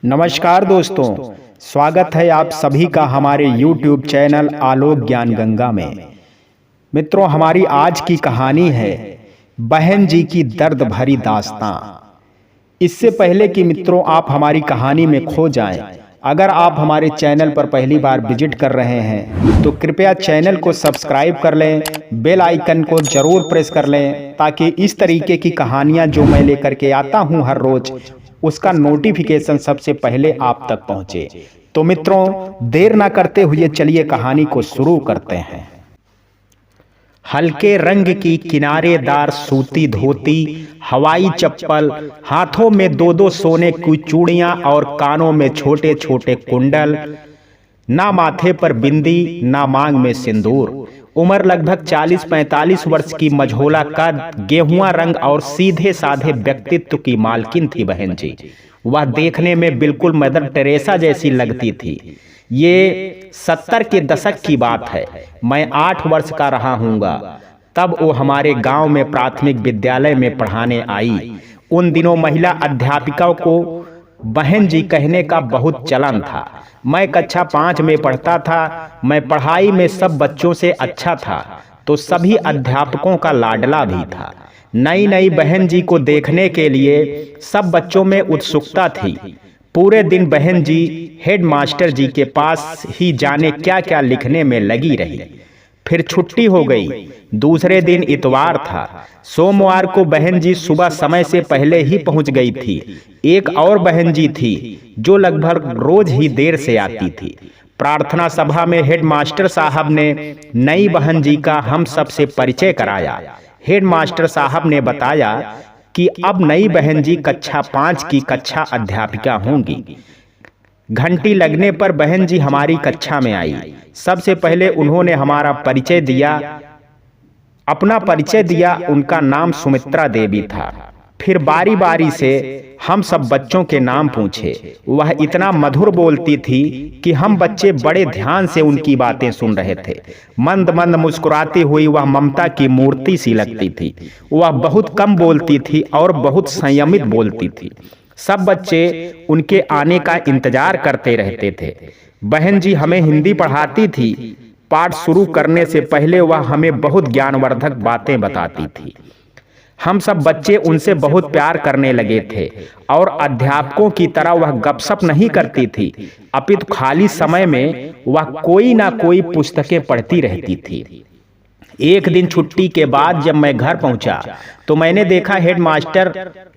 नमस्कार दोस्तों, स्वागत है आप सभी का हमारे YouTube चैनल आलोक ज्ञान गंगा में। मित्रों, हमारी आज की कहानी है बहन जी की दर्द भरी दास्तां। इससे पहले कि मित्रों आप हमारी कहानी में खो जाएं, अगर आप हमारे चैनल पर पहली बार विजिट कर रहे हैं तो कृपया चैनल को सब्सक्राइब कर लें, बेल आइकन को जरूर प्रेस कर लें ताकि इस तरीके की कहानियां जो मैं लेकर के आता हूं हर रोज उसका नोटिफिकेशन सबसे पहले आप तक पहुंचे। तो मित्रों देर ना करते हुए चलिए कहानी को शुरू करते हैं। हल्के रंग की किनारेदार सूती धोती, हवाई चप्पल, हाथों में दो दो सोने की चूड़ियां और कानों में छोटे छोटे कुंडल, ना माथे पर बिंदी ना मांग में सिंदूर। उम्र लगभग 40-45 वर्ष की, मझोला कद, गेहुआ रंग और सीधे साधे व्यक्तित्व की मालकिन थी बहन जी। वह देखने में बिल्कुल मदर टेरेसा जैसी लगती थी। ये 70 के दशक की बात है। मैं 8 वर्ष का रहा हूँगा तब वो हमारे गांव में प्राथमिक विद्यालय में पढ़ाने आई। उन दिनों महिला अध्यापिकाओं को बहन जी कहने का बहुत चलन था। मैं कक्षा 5 में पढ़ता था। मैं पढ़ाई में सब बच्चों से अच्छा था तो सभी अध्यापकों का लाडला भी था। नई नई बहन जी को देखने के लिए सब बच्चों में उत्सुकता थी। पूरे दिन बहन जी हेड मास्टर जी के पास ही जाने क्या क्या लिखने में लगी रही। फिर छुट्टी हो गई। दूसरे दिन इतवार था। सोमवार को बहन जी सुबह समय से पहले ही पहुंच गई थी। एक और बहन जी थी जो लगभग रोज ही देर से आती थी। प्रार्थना सभा में हेड मास्टर साहब ने नई बहन जी का हम सबसे परिचय कराया। हेड मास्टर साहब ने बताया कि अब नई बहन जी कक्षा 5 की कक्षा अध्यापिका होंगी। घंटी लगने पर बहन जी हमारी कक्षा में आई। सबसे पहले उन्होंने हमारा परिचय दिया, अपना परिचय दिया। उनका नाम सुमित्रा देवी था। फिर बारी बारी से हम सब बच्चों के नाम पूछे। वह इतना मधुर बोलती थी कि हम बच्चे बड़े ध्यान से उनकी बातें सुन रहे थे। मंद मंद मुस्कुराती हुई वह ममता की मूर्ति सी लगती थी। वह बहुत कम बोलती थी और बहुत संयमित बोलती थी। सब बच्चे उनके आने का इंतजार करते रहते थे। बहन जी हमें हिंदी पढ़ाती थी। पाठ शुरू करने से पहले वह हमें बहुत ज्ञानवर्धक बातें बताती थी। हम सब बच्चे उनसे बहुत प्यार करने लगे थे और अध्यापकों की तरह वह गपशप नहीं करती थी, अपितु खाली समय में वह कोई ना कोई पुस्तकें पढ़ती रहती थी। एक दिन छुट्टी के बाद जब मैं घर पहुंचा तो मैंने देखा हेडमास्टर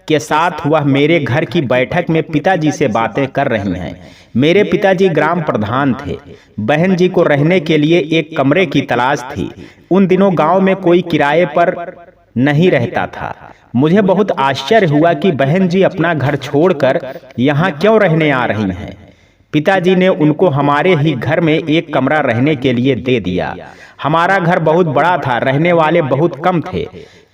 के साथ वह मेरे घर की बैठक में पिताजी से बातें कर रही हैं। मेरे पिताजी ग्राम प्रधान थे। बहन जी को रहने के लिए एक कमरे की तलाश थी। उन दिनों गांव में कोई किराए पर नहीं रहता था। मुझे बहुत आश्चर्य हुआ कि बहन जी अपना घर छोड़कर यहाँ क्यों रहने आ रही हैं। पिताजी ने उनको हमारे ही घर में एक कमरा रहने के लिए दे दिया। हमारा घर बहुत बड़ा था, रहने वाले बहुत कम थे।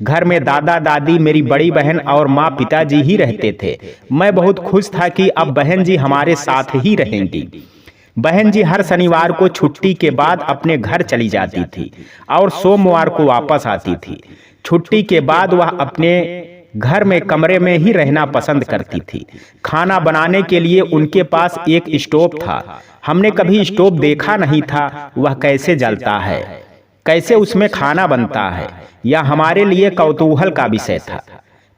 घर में दादा दादी, मेरी बड़ी बहन और माँ पिताजी ही रहते थे। मैं बहुत खुश था कि अब बहन जी हमारे साथ ही रहेंगी। बहन जी हर शनिवार को छुट्टी के बाद अपने घर चली जाती थी और सोमवार को वापस आती थी। छुट्टी के बाद वह अपने घर में कमरे में ही रहना पसंद करती थी। खाना बनाने के लिए उनके पास एक स्टोव था। हमने कभी स्टोव देखा नहीं था, वह कैसे जलता है, कैसे उसमें खाना बनता है, यह हमारे लिए कौतूहल का विषय था।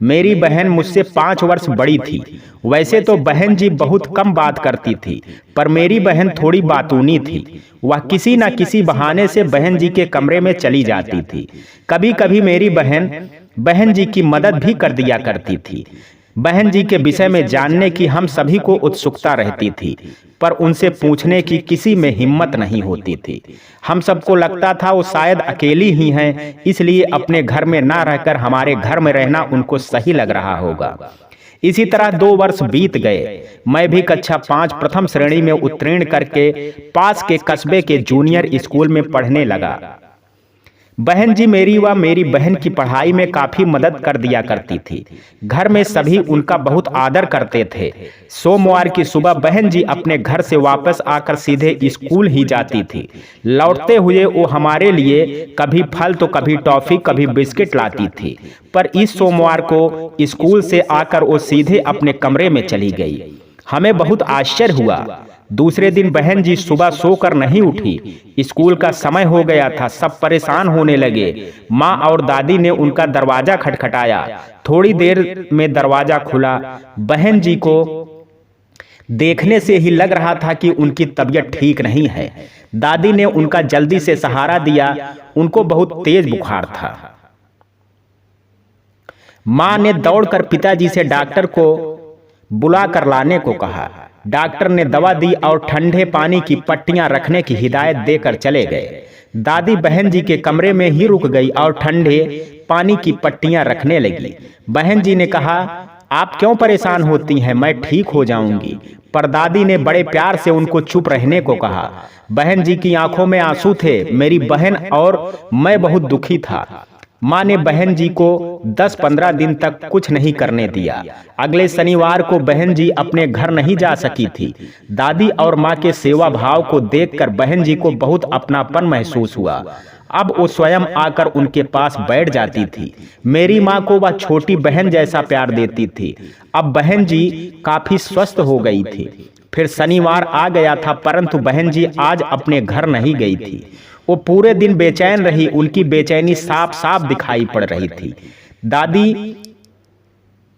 मेरी बहन मुझसे 5 वर्ष बड़ी थी। वैसे तो बहन जी बहुत कम बात करती थी, पर मेरी बहन थोड़ी बातूनी थी। वह किसी न किसी बहाने से बहन जी के कमरे में चली जाती थी। कभी कभी मेरी बहन जी की मदद भी कर दिया करती थी। बहन जी के विषय में जानने की हम सभी को उत्सुकता रहती थी, पर उनसे पूछने की किसी में हिम्मत नहीं होती थी। हम सबको लगता था वो शायद अकेली ही हैं, इसलिए अपने घर में ना रहकर हमारे घर में रहना उनको सही लग रहा होगा। इसी तरह 2 वर्ष बीत गए। मैं भी कक्षा 5 प्रथम श्रेणी में उत्तीर्ण करके पास के कस्बे के जूनियर स्कूल में पढ़ने लगा। बहन जी मेरी व मेरी बहन की पढ़ाई में काफी मदद कर दिया करती थी। घर में सभी उनका बहुत आदर करते थे। सोमवार की सुबह बहन जी अपने घर से वापस आकर सीधे स्कूल ही जाती थी। लौटते हुए वो हमारे लिए कभी फल तो कभी टॉफी कभी बिस्किट लाती थी। पर इस सोमवार को स्कूल से आकर वो सीधे अपने कमरे में चली गई। हमें बहुत आश्चर्य हुआ। दूसरे दिन बहन जी सुबह सोकर नहीं उठी। स्कूल का समय हो गया था, सब परेशान होने लगे। माँ और दादी ने उनका दरवाजा खटखटाया। थोड़ी देर में दरवाजा खुला। बहन जी को देखने से ही लग रहा था कि उनकी तबीयत ठीक नहीं है। दादी ने उनका जल्दी से सहारा दिया। उनको बहुत तेज बुखार था। माँ ने दौड़कर पिताजी से डॉक्टर को बुला कर लाने को कहा। डॉक्टर ने दवा दी और ठंडे पानी की पट्टियां रखने की हिदायत देकर चले गए। दादी बहन जी के कमरे में ही रुक गई और ठंडे पानी की पट्टियां रखने लगी। बहन जी ने कहा, आप क्यों परेशान होती हैं, मैं ठीक हो जाऊंगी। पर दादी ने बड़े प्यार से उनको चुप रहने को कहा। बहन जी की आंखों में आंसू थे। मेरी बहन और मैं बहुत दुखी था। माँ ने बहन जी को 10-15 दिन तक कुछ नहीं करने दिया। अगले शनिवार को बहन जी अपने घर नहीं जा सकी थी। दादी और माँ के सेवा भाव को देखकर बहन जी को बहुत अपनापन महसूस हुआ। अब वो स्वयं आकर उनके पास बैठ जाती थी। मेरी माँ को वह छोटी बहन जैसा प्यार देती थी। अब बहन जी काफी स्वस्थ हो गई थी। फिर शनिवार आ गया था, परंतु बहन जी आज अपने घर नहीं गई थी। वो पूरे दिन बेचैन रही। उनकी बेचैनी साफ साफ दिखाई पड़ रही थी। दादी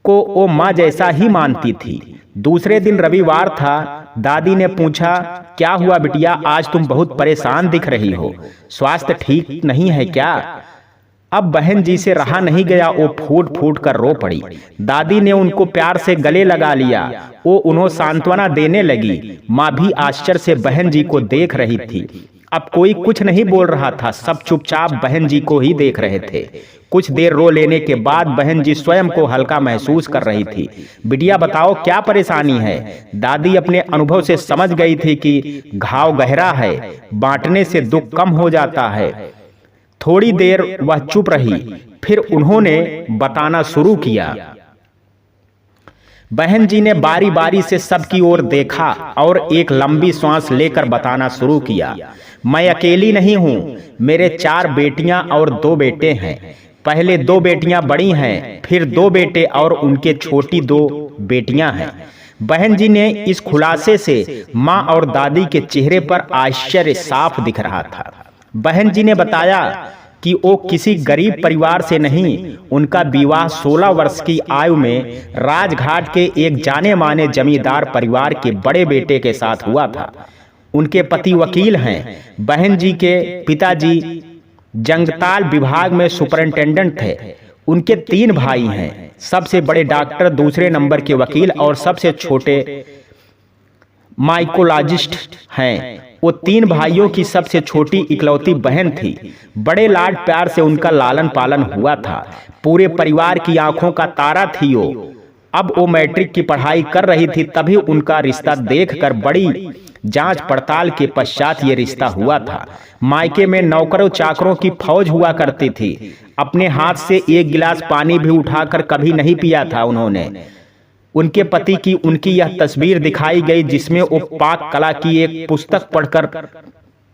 को वो माँ जैसा ही मानती थी। दूसरे दिन रविवार था। दादी ने पूछा, क्या हुआ बिटिया, आज तुम बहुत परेशान दिख रही हो, स्वास्थ्य ठीक नहीं है क्या? अब बहन जी से रहा नहीं गया। वो फूट फूट कर रो पड़ी। दादी ने उनको प्यार से गले लगा लिया। वो उन्हें सांत्वना देने लगी। माँ भी आश्चर्य से बहन जी को देख रही थी। अब कोई कुछ नहीं बोल रहा था। सब चुपचाप बहन जी को ही देख रहे थे। कुछ देर रो लेने के बाद बहन जी स्वयं को हल्का महसूस कर रही थी। बिटिया बताओ क्या परेशानी है? दादी अपने अनुभव से समझ गई थी कि घाव गहरा है, बांटने से दुख कम हो जाता है। थोड़ी देर वह चुप रही, फिर उन्होंने बताना शुरू किया। बहन जी ने बारी बारी से सबकी ओर देखा और एक लंबी सांस लेकर बताना शुरू किया। मैं अकेली नहीं हूं, मेरे 4 बेटियां और 2 बेटे हैं। पहले 2 बेटियां बड़ी हैं, फिर 2 बेटे और उनके छोटी 2 बेटियां हैं। बहन जी ने इस खुलासे से माँ और दादी के चेहरे पर आश्चर्य साफ दिख रहा था। बहन जी ने बताया कि वो किसी गरीब परिवार से नहीं, उनका विवाह 16 वर्ष की आयु में राजघाट के एक जाने माने जमींदार परिवार के बड़े बेटे के साथ हुआ था। उनके पति वकील हैं। बहन जी के पिताजी जंगताल विभाग में सुपरिंटेंडेंट थे। उनके 3 भाई हैं। सबसे बड़े डॉक्टर, दूसरे नंबर के वकील और सबसे छोटे माइकोलॉजिस्ट हैं। वो 3 भाइयों की सबसे छोटी इकलौती बहन थी। बड़े लाड प्यार से उनका लालन पालन हुआ था। पूरे परिवार की आंखों का तारा थी वो। अब वो मैट्रिक की पढ़ाई कर रही थी, तभी उनका रिश्ता देखकर बड़ी जांच पड़ताल के पश्चात ये रिश्ता हुआ था। मायके में नौकरों चाकरों की फौज हुआ करती थी। अपने हाथ से एक गिलास पानी भी उठाकर कभी नहीं पिया था उन्होंने। उनके पति की उनकी यह तस्वीर दिखाई गई जिसमें वो पाक कला की एक पुस्तक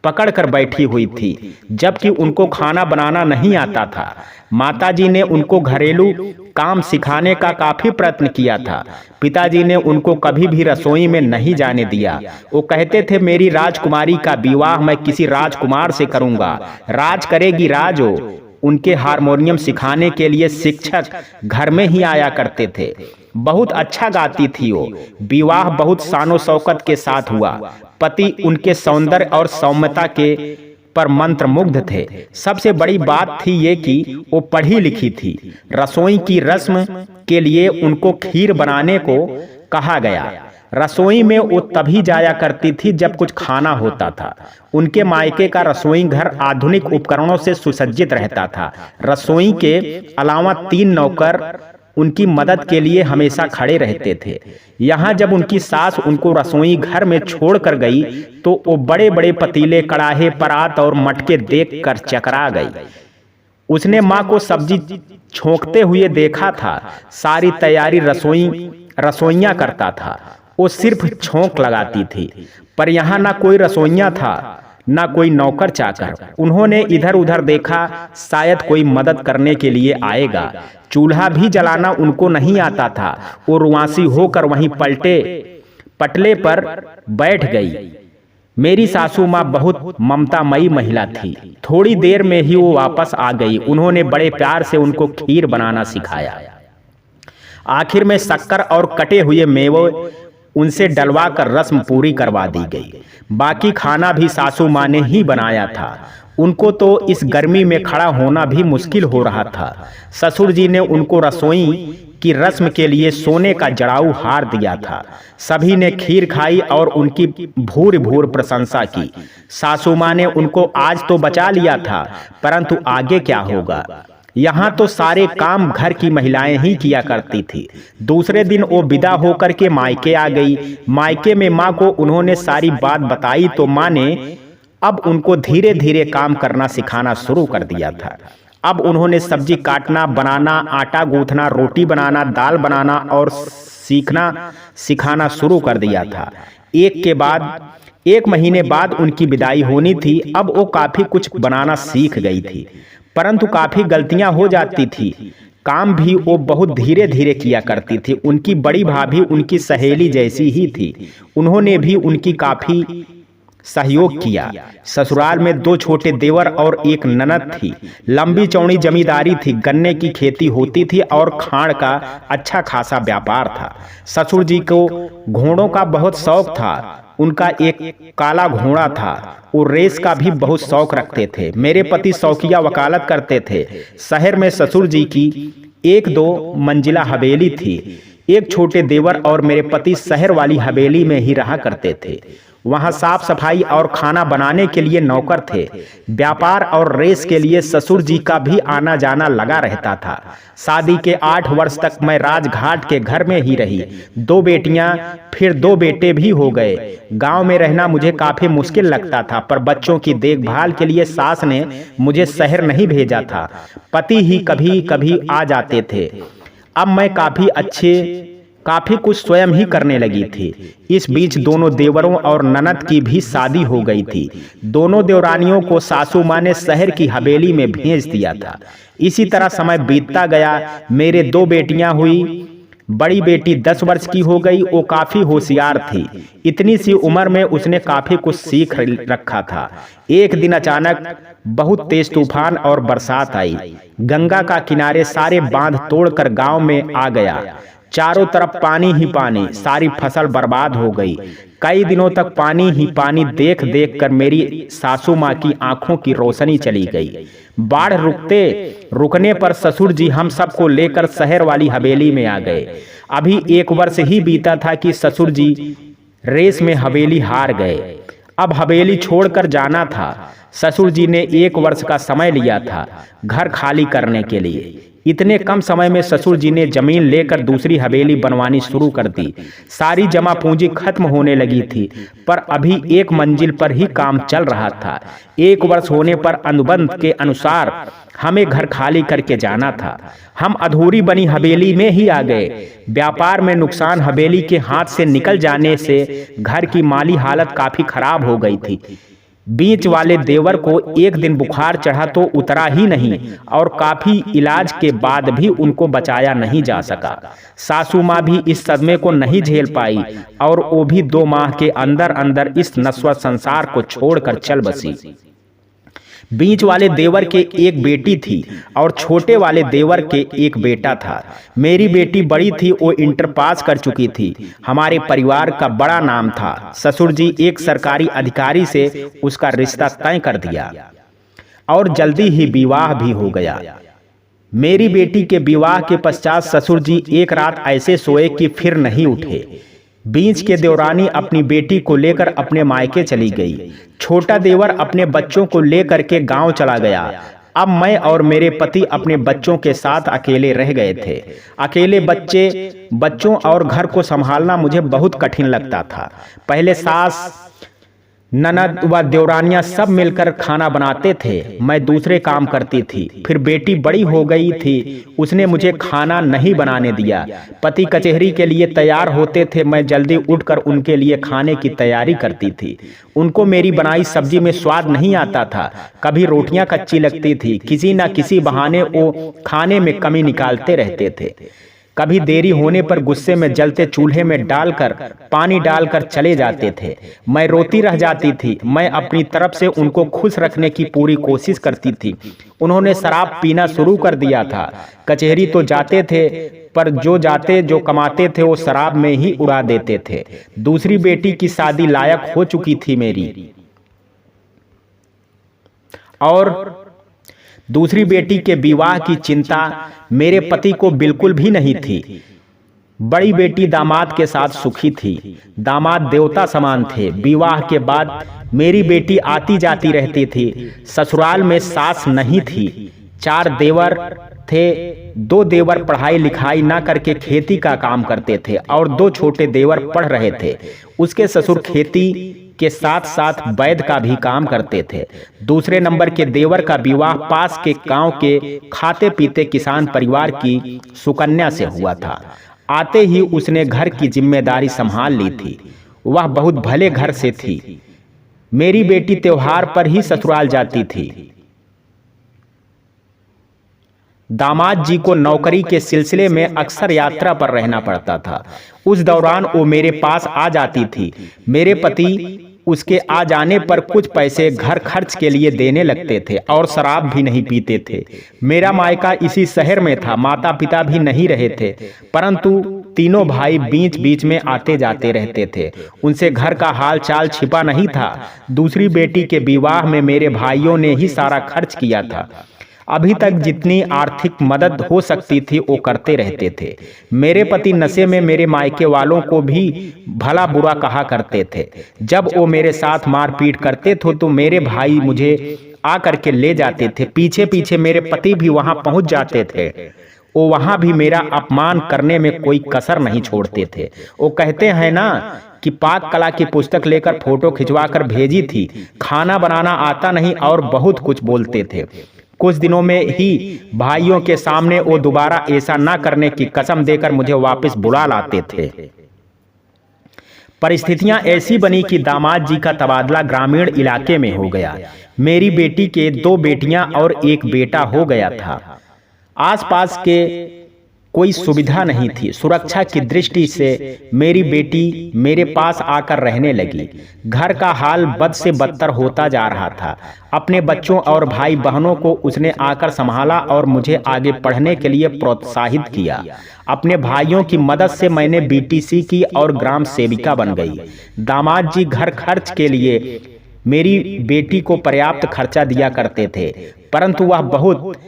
पकड़कर बैठी हुई थी, जबकि उनको खाना बनाना नहीं आता था। माताजी ने उनको घरेलू काम सिखाने का काफी प्रयत्न किया था। पिताजी ने उनको कभी भी रसोई में नहीं जाने दिया। वो कहते थे, मेरी राजकुमारी का विवाह मैं किसी राजकुमार से करूंगा, राज करेगी राजो। उनके हारमोनियम सिखाने के लिए शिक्षक घर में ही आया करते थे। बहुत अच्छा गाती थी वो। विवाह बहुत शानो शौकत के साथ हुआ। पति उनके सौंदर्य और सौम्यता के पर मंत्रमुग्ध थे। सबसे बड़ी बात थी ये कि वो पढ़ी लिखी थी। रसोई की रस्म के लिए उनको खीर बनाने को कहा गया। रसोई में वो तभी जाया करती थी जब कुछ खाना होता था। उनके मायके का रसोई घर आधुनिक उपकरणों से सुसज्जित रहता था। रसोई के अलावा 3 नौकर उनकी मदद के लिए हमेशा खड़े रहते थे। यहाँ जब उनकी सास उनको रसोई घर में छोड़कर गई तो वो बड़े बड़े पतीले, कड़ाहे, परात और मटके देखकर चकरा गई। उसने माँ को सब्जी छोंकते हुए देखा था। सारी तैयारी रसोइया करता था। वो सिर्फ छोंक लगाती थी। पर यहाँ ना कोई रसोइया था, ना कोई नौकर चाकर। उन्होंने इधर उधर देखा, शायद कोई मदद करने के लिए आएगा। चूल्हा भी जलाना उनको नहीं आता था। वो रुआसी होकर वहीं पटले पर बैठ गई। मेरी सासू माँ बहुत ममतामयी महिला थी। थोड़ी देर में ही वो वापस आ गई। उन्होंने बड़े प्यार से उनको खीर बनाना सिखाया। आखिर में शक्कर और कटे हुए मेवे उनसे डलवा कर रस्म पूरी करवा दी गई। बाकी खाना भी सासू माँ ने ही बनाया था। उनको तो इस गर्मी में खड़ा होना भी मुश्किल हो रहा था। ससुर जी ने उनको रसोई की रस्म के लिए सोने का जड़ाऊ हार दिया था। सभी ने खीर खाई और उनकी भूर भूर प्रशंसा की। सासू माँ ने उनको आज तो बचा लिया था, परंतु आगे क्या होगा। यहाँ तो सारे काम घर की महिलाएं ही किया करती थी। दूसरे दिन वो विदा होकर के मायके आ गई। मायके में माँ को उन्होंने सारी बात बताई तो माँ ने अब उनको धीरे धीरे काम करना सिखाना शुरू कर दिया था। अब उन्होंने सब्जी काटना, बनाना, आटा गूंथना, रोटी बनाना, दाल बनाना और सिखाना शुरू कर दिया था। एक महीने बाद उनकी विदाई होनी थी। अब वो काफी कुछ बनाना सीख गई थी, परंतु काफी गलतियां हो जाती थी। काम भी वो बहुत धीरे धीरे किया करती थी। उनकी बड़ी भाभी उनकी सहेली जैसी ही थी। उन्होंने भी उनकी काफी सहयोग किया। ससुराल में 2 छोटे देवर और एक ननद थी। लंबी चौड़ी जमींदारी थी। गन्ने की खेती होती थी और खाड़ का अच्छा खासा व्यापार था। ससुर जी को घोड़ों का बहुत शौक था। उनका एक काला घोड़ा था। वो रेस का भी बहुत शौक रखते थे। मेरे पति शौकिया वकालत करते थे। शहर में ससुर जी की 1-2 मंजिला हवेली थी। एक छोटे देवर और मेरे पति शहर वाली हवेली में ही रहा करते थे। वहां साफ सफाई और खाना बनाने के लिए नौकर थे। व्यापार और रेस के लिए ससुर जी का भी आना जाना लगा रहता था। शादी के 8 वर्ष तक मैं राजघाट के घर में ही रही। 2 बेटियां, फिर 2 बेटे भी हो गए। गांव में रहना मुझे काफी मुश्किल लगता था, पर बच्चों की देखभाल के लिए सास ने मुझे शहर नहीं भेजा था। पति ही कभी कभी आ जाते थे। अब मैं काफी कुछ स्वयं ही करने लगी थी। इस बीच दोनों देवरों और ननद की भी शादी हो गई थी। दोनों देवरानियों को सासू माँ ने शहर की हवेली में भेज दिया था। इसी तरह समय बीतता गया। मेरे 2 बेटियां हुई। बड़ी बेटी 10 वर्ष की हो गई। वो काफी होशियार थी। इतनी सी उम्र में उसने काफी कुछ सीख रखा था। एक दिन अचानक बहुत तेज तूफान और बरसात आई। गंगा का किनारे सारे बांध तोड़कर गांव में आ गया। चारों तरफ पानी ही पानी। सारी फसल बर्बाद हो गई। कई दिनों तक पानी ही पानी देख देख कर मेरी सासू माँ की आंखों की रोशनी चली गई। बाढ़ रुकने पर ससुर जी हम सबको लेकर शहर वाली हवेली में आ गए। अभी 1 वर्ष ही बीता था कि ससुर जी रेस में हवेली हार गए। अब हवेली छोड़कर जाना था। ससुर जी ने 1 वर्ष का समय लिया था घर खाली करने के लिए। इतने कम समय में ससुर जी ने जमीन लेकर दूसरी हवेली बनवानी शुरू कर दी। सारी जमा पूंजी खत्म होने लगी थी, पर अभी 1 मंजिल पर ही काम चल रहा था। 1 वर्ष होने पर अनुबंध के अनुसार हमें घर खाली करके जाना था। हम अधूरी बनी हवेली में ही आ गए। व्यापार में नुकसान हवेली के हाथ से निकल जाने से घर की माली हालत काफी खराब हो गई थी। बीच वाले देवर को एक दिन बुखार चढ़ा तो उतरा ही नहीं और काफी इलाज के बाद भी उनको बचाया नहीं जा सका। सासू माँ भी इस सदमे को नहीं झेल पाई और वो भी 2 माह के अंदर अंदर इस नश्वर संसार को छोड़कर चल बसी। बीच वाले देवर के एक बेटी थी और छोटे वाले देवर के एक बेटा था। मेरी बेटी बड़ी थी, वो इंटर पास कर चुकी थी। हमारे परिवार का बड़ा नाम था। ससुर जी एक सरकारी अधिकारी से उसका रिश्ता तय कर दिया और जल्दी ही विवाह भी हो गया। मेरी बेटी के विवाह के पश्चात ससुर जी एक रात ऐसे सोए कि फिर नहीं उठे। बीच के देवरानी अपनी बेटी को लेकर अपने मायके चली गई। छोटा देवर अपने बच्चों को लेकर के गांव चला गया। अब मैं और मेरे पति अपने बच्चों के साथ अकेले रह गए थे। अकेले बच्चों और घर को संभालना मुझे बहुत कठिन लगता था। पहले सास, ननद व देवरानियां सब मिलकर खाना बनाते थे। मैं दूसरे काम करती थी। फिर बेटी बड़ी हो गई थी, उसने मुझे खाना नहीं बनाने दिया। पति कचहरी के लिए तैयार होते थे, मैं जल्दी उठकर उनके लिए खाने की तैयारी करती थी। उनको मेरी बनाई सब्जी में स्वाद नहीं आता था। कभी रोटियां कच्ची लगती थी। किसी न किसी बहाने वो खाने में कमी निकालते रहते थे। कभी देरी होने पर गुस्से में जलते चूल्हे में डालकर पानी डालकर चले जाते थे। मैं रोती रह जाती थी। मैं अपनी तरफ से उनको खुश रखने की पूरी कोशिश करती थी। उन्होंने शराब पीना शुरू कर दिया था। कचहरी तो जाते थे, पर जो कमाते थे वो शराब में ही उड़ा देते थे। दूसरी बेटी की शादी लायक हो चुकी थी मेरी, और दूसरी बेटी के विवाह की चिंता मेरे पति को बिल्कुल भी नहीं थी। बड़ी बेटी दामाद के साथ सुखी थी। दामाद देवता समान थे। विवाह के बाद मेरी बेटी आती जाती रहती थी। ससुराल में सास नहीं थी। 4 देवर थे। 2 देवर पढ़ाई लिखाई ना करके खेती का काम करते थे और 2 छोटे देवर पढ़ रहे थे। उसके ससुर खेती के साथ साथ वैद का भी काम करते थे। दूसरे नंबर के देवर का विवाह पास के गांव के खाते पीते किसान परिवार की सुकन्या से हुआ था। आते ही उसने घर की जिम्मेदारी संभाल ली थी। वह बहुत भले घर से थी। मेरी बेटी त्योहार पर ही ससुराल जाती थी। दामाद जी को नौकरी के सिलसिले में अक्सर यात्रा पर रहना पड़ता था। उस दौरान वो मेरे पास आ जाती थी। मेरे पति उसके आ जाने पर कुछ पैसे घर खर्च के लिए देने लगते थे और शराब भी नहीं पीते थे। मेरा मायका इसी शहर में था। माता पिता भी नहीं रहे थे, परंतु तीनों भाई बीच बीच में आते जाते रहते थे। उनसे घर का हाल चाल छिपा नहीं था। दूसरी बेटी के विवाह में मेरे भाइयों ने ही सारा खर्च किया था। अभी तक जितनी आर्थिक मदद हो सकती थी वो करते रहते थे। मेरे पति नशे में मेरे मायके वालों को भी भला बुरा कहा करते थे। जब वो मेरे साथ मारपीट करते थे तो मेरे भाई मुझे आकर के ले जाते थे। पीछे पीछे मेरे पति भी वहां पहुंच जाते थे। वो वहां भी मेरा अपमान करने में कोई कसर नहीं छोड़ते थे। वो कहते हैं ना कि पाक कला की पुस्तक लेकर फोटो खिंचवा कर भेजी थी। खाना बनाना आता नहीं और बहुत कुछ बोलते थे। कुछ दिनों में ही भाइयों के सामने वो दोबारा ऐसा ना करने की कसम देकर मुझे वापस बुला लाते थे। परिस्थितियां ऐसी बनी कि दामाद जी का तबादला ग्रामीण इलाके में हो गया। मेरी बेटी के 2 बेटियां और 1 बेटा हो गया था। आसपास के कोई सुविधा नहीं थी। सुरक्षा की दृष्टि से मेरी बेटी मेरे पास आकर रहने लगी। घर का हाल बद से बदतर होता जा रहा था। अपने बच्चों और भाई बहनों को उसने आकर संभाला और मुझे आगे पढ़ने के लिए प्रोत्साहित किया। अपने भाइयों की मदद से मैंने बीटीसी की और ग्राम सेविका बन गई। दामाद जी घर खर्च के लिए मेरी बेटी को पर्याप्त खर्चा दिया करते थे, परंतु वह बहुत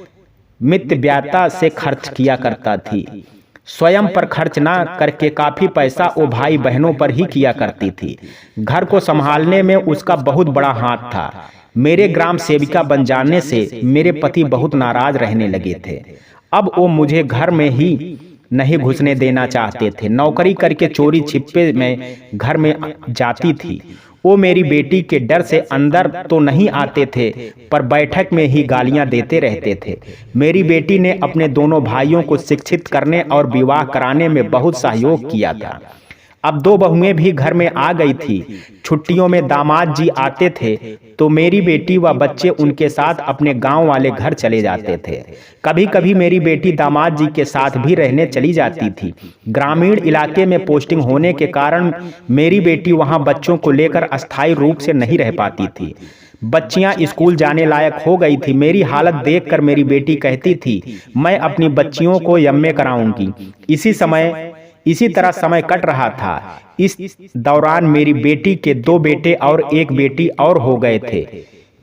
मितव्ययता से खर्च किया करता थी। स्वयं पर खर्च ना करके काफी पैसा वो भाई बहनों पर ही किया करती थी। घर को संभालने में उसका बहुत बड़ा हाथ था। मेरे ग्राम सेविका बन जाने से मेरे पति बहुत नाराज रहने लगे थे। अब वो मुझे घर में ही नहीं घुसने देना चाहते थे। नौकरी करके चोरी छिपे में घर में जाती थी। वो मेरी बेटी के डर से अंदर तो नहीं आते थे, पर बैठक में ही गालियां देते रहते थे। मेरी बेटी ने अपने दोनों भाइयों को शिक्षित करने और विवाह कराने में बहुत सहयोग किया था। अब 2 बहुएं भी घर में आ गई थी। छुट्टियों में दामाद जी आते थे तो मेरी बेटी व बच्चे उनके साथ अपने गांव वाले घर चले जाते थे। कभी कभी मेरी बेटी दामाद जी के साथ भी रहने चली जाती थी। ग्रामीण इलाके में पोस्टिंग होने के कारण मेरी बेटी वहां बच्चों को लेकर अस्थायी रूप से नहीं रह पाती थी। बच्चियां स्कूल जाने लायक हो गई थी। मेरी हालत देखकर मेरी बेटी कहती थी, मैं अपनी बच्चियों को एमए कराऊंगी। इसी तरह समय कट रहा था। इस दौरान मेरी बेटी के 2 बेटे और 1 बेटी और हो गए थे।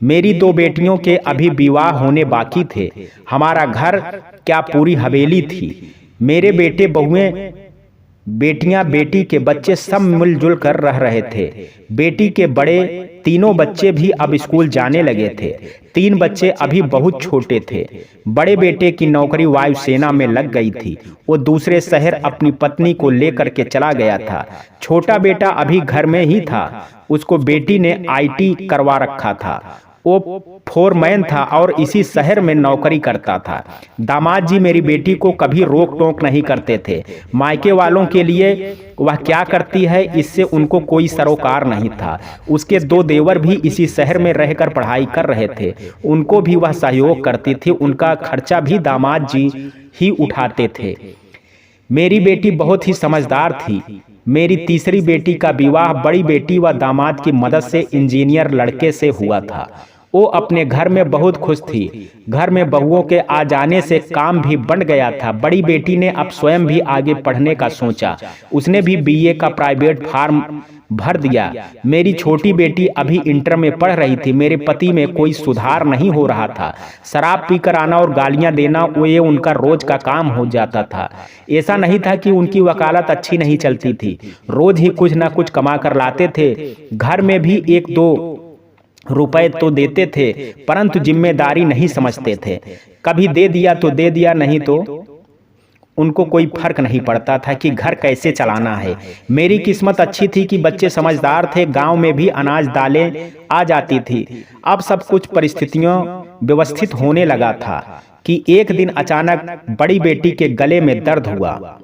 मेरी 2 बेटियों के अभी विवाह होने बाकी थे। हमारा घर क्या पूरी हवेली थी। मेरे बेटे बहुएं बेटियां बेटी के बच्चे सब मिलजुल कर रह रहे थे। बेटी के बड़े 3 बच्चे भी अब स्कूल जाने लगे थे। 3 बच्चे अभी बहुत छोटे थे। बड़े बेटे की नौकरी वायुसेना में लग गई थी। वो दूसरे शहर अपनी पत्नी को लेकर के चला गया था। छोटा बेटा अभी घर में ही था। उसको बेटी ने आईटी करवा रखा था। वो फोरमैन था और इसी शहर में नौकरी करता था। दामाद जी मेरी बेटी को कभी रोक टोक नहीं करते थे। मायके वालों के लिए वह क्या करती है इससे उनको कोई सरोकार नहीं था। उसके 2 देवर भी इसी शहर में रहकर पढ़ाई कर रहे थे। उनको भी वह सहयोग करती थी। उनका खर्चा भी दामाद जी ही उठाते थे। मेरी बेटी बहुत ही समझदार थी। मेरी तीसरी बेटी का विवाह बड़ी बेटी व दामाद की मदद से इंजीनियर लड़के से हुआ था। वो अपने घर में बहुत खुश थी। घर में बहुओं के आ जाने से काम भी बढ़ गया था। बड़ी बेटी ने अब स्वयं भी आगे पढ़ने का सोचा। उसने भी बीए का प्राइवेट फॉर्म भर दिया। मेरी छोटी बेटी अभी इंटर में पढ़ रही थी। मेरे पति में कोई सुधार नहीं हो रहा था। शराब पीकर आना और गालियां देना ये उनका रोज का काम हो जाता था। ऐसा नहीं था कि उनकी वकालत अच्छी नहीं चलती थी। रोज ही कुछ ना कुछ कमा कर लाते थे। घर में भी 1-2 रुपए तो देते थे, परंतु जिम्मेदारी नहीं समझते थे। कभी दे दिया तो दे दिया, नहीं तो उनको कोई फर्क नहीं पड़ता था कि घर कैसे चलाना है। मेरी किस्मत अच्छी थी कि बच्चे समझदार थे। गांव में भी अनाज दालें आ जाती थी। अब सब कुछ परिस्थितियों व्यवस्थित होने लगा था कि एक दिन अचानक बड़ी बेटी के गले में दर्द हुआ।